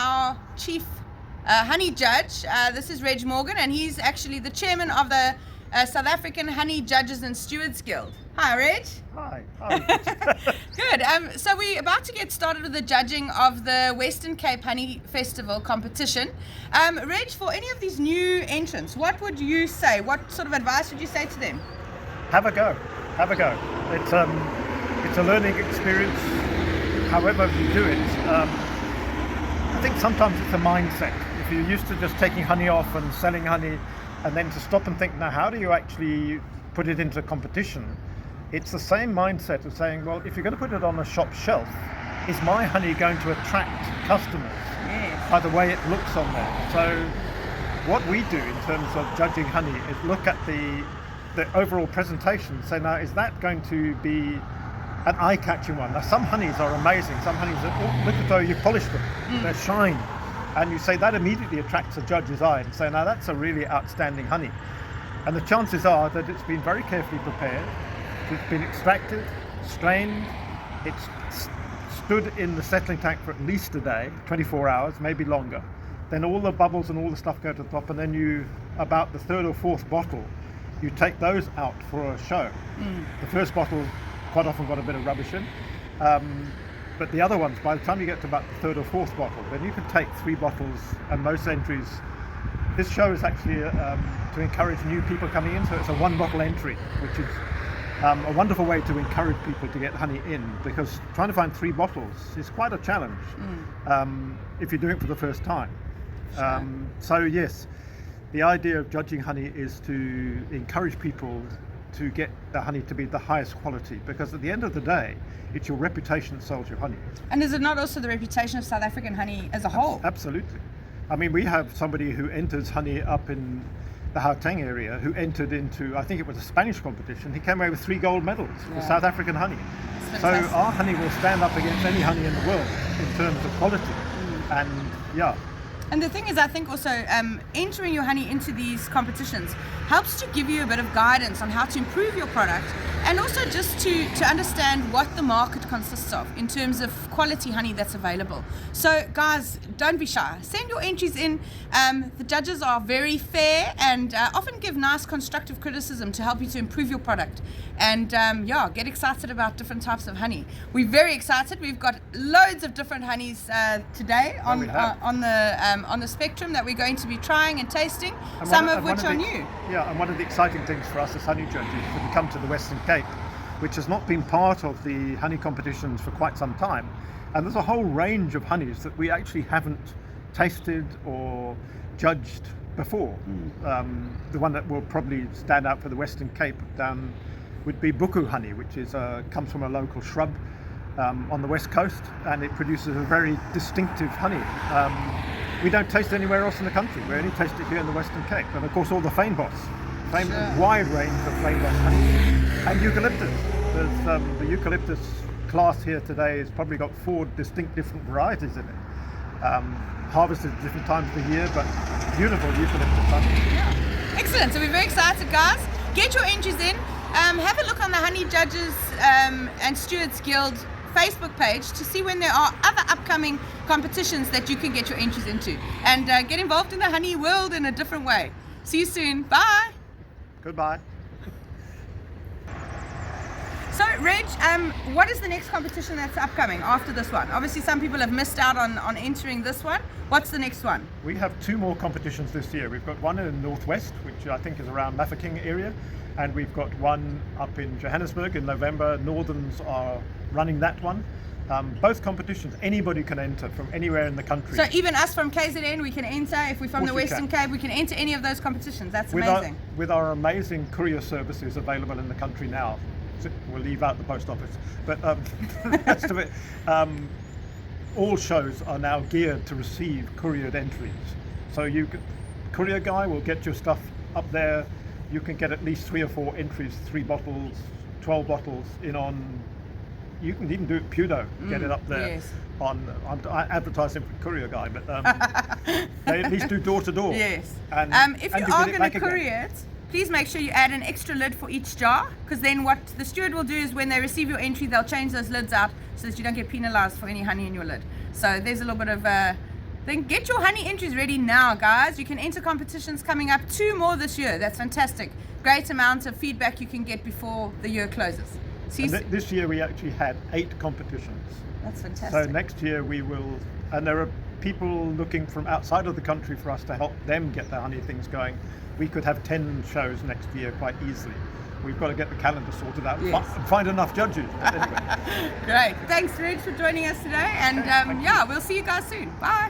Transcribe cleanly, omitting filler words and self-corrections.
our chief honey judge. This is Reg Morgan, and he's actually the chairman of the South African Honey Judges and Stewards Guild. Hi, Reg. Hi. Good. So we're about to get started with the judging of the Western Cape Honey Festival competition. Reg, for any of these new entrants, what would you say? What sort of advice would you say to them? Have a go. Have a go. It's a learning experience. However you do it, I think sometimes it's a mindset. If you're used to just taking honey off and selling honey, and then to stop and think, now how do you actually put it into competition? It's the same mindset of saying, well, if you're going to put it on a shop shelf, is my honey going to attract customers by the way it looks on there? So what we do in terms of judging honey is look at the overall presentation, say, now is that going to be an eye-catching one? Now some honeys are amazing, some honeys are, look as though you polished them, they're shine. And you say that immediately attracts a judge's eye and say, now that's a really outstanding honey. And the chances are that it's been very carefully prepared, it's been extracted, strained, it's stood in the settling tank for at least a day, 24 hours, maybe longer. Then all the bubbles and all the stuff go to the top, and then you, about the third or fourth bottle, you take those out for a show. The first bottle quite often got a bit of rubbish in. But the other ones, by the time you get to about the third or fourth bottle, then you can take 3 bottles, and most entries. This show is actually to encourage new people coming in, so it's a 1-bottle entry, which is a wonderful way to encourage people to get honey in, because trying to find 3 bottles is quite a challenge if you're doing it for the first time. So yes, the idea of judging honey is to encourage people to get the honey to be the highest quality, because at the end of the day, it's your reputation that sells your honey. And is it not also the reputation of South African honey as a whole? Absolutely. I mean, we have somebody who enters honey up in the Gauteng area who entered into, I think it was a Spanish competition. He came away with 3 gold medals for South African honey. So our honey will stand up against any honey in the world in terms of quality. And yeah. And the thing is, I think also entering your honey into these competitions helps to give you a bit of guidance on how to improve your product, and also just to understand what the market consists of in terms of quality honey that's available. So guys, don't be shy. Send your entries in. The judges are very fair and often give nice constructive criticism to help you to improve your product. And get excited about different types of honey. We're very excited. We've got loads of different honeys today on the spectrum that we're going to be trying and tasting, some of which are new. Yeah, and one of the exciting things for us as honey judges is that we come to the Western Cape, which has not been part of the honey competitions for quite some time. And there's a whole range of honeys that we actually haven't tasted or judged before. The one that will probably stand out for the Western Cape would be buku honey, which is comes from a local shrub on the west coast, and it produces a very distinctive honey. We don't taste it anywhere else in the country. We only taste it here in the Western Cape. And of course all the Fynbos, wide range of Fynbos honey, and eucalyptus. There's the eucalyptus class here today has probably got 4 distinct different varieties in it. Harvested at different times of the year, but beautiful eucalyptus honey. Yeah. Excellent. So we're very excited, guys. Get your entries in. Have a look on the Honey Judges and Stewards Guild Facebook page to see when there are other upcoming competitions that you can get your entries into, and get involved in the honey world in a different way. See you soon. Bye. Goodbye. So Reg, what is the next competition that's upcoming after this one? Obviously some people have missed out on entering this one. What's the next one? We have 2 more competitions this year. We've got one in the northwest, which I think is around Mafeking area, and we've got one up in Johannesburg in November. Northerns are running that one. Both competitions, anybody can enter from anywhere in the country. So even us from KZN, we can enter. If we're from the Western Cape, we can enter any of those competitions. That's amazing. With our amazing courier services available in the country now. We'll leave out the post office, but the rest of it, all shows are now geared to receive couriered entries. So courier guy will get your stuff up there. You can get at least 3 or 4 entries, 3 bottles, 12 bottles in on. You can even do it Pudo, get it up there. Yes. I'm advertising for courier guy, but they at least do door to door. Yes. And if you are going to courier it, please make sure you add an extra lid for each jar, because then what the steward will do is when they receive your entry, they'll change those lids out so that you don't get penalized for any honey in your lid. So there's a little bit of Then get your honey entries ready now, guys. You can enter competitions coming up, 2 more this year. That's fantastic. Great amount of feedback you can get before the year closes. See you soon. This year we actually had 8 competitions. That's So fantastic. next year we will, and there are people looking from outside of the country for us to help them get their honey things going. We could have 10 shows next year quite easily. We've got to get the calendar sorted out and Yes. find enough judges. But anyway. Great. Thanks, Reg, for joining us today. And Thank you. yeah, we'll see you guys soon. Bye.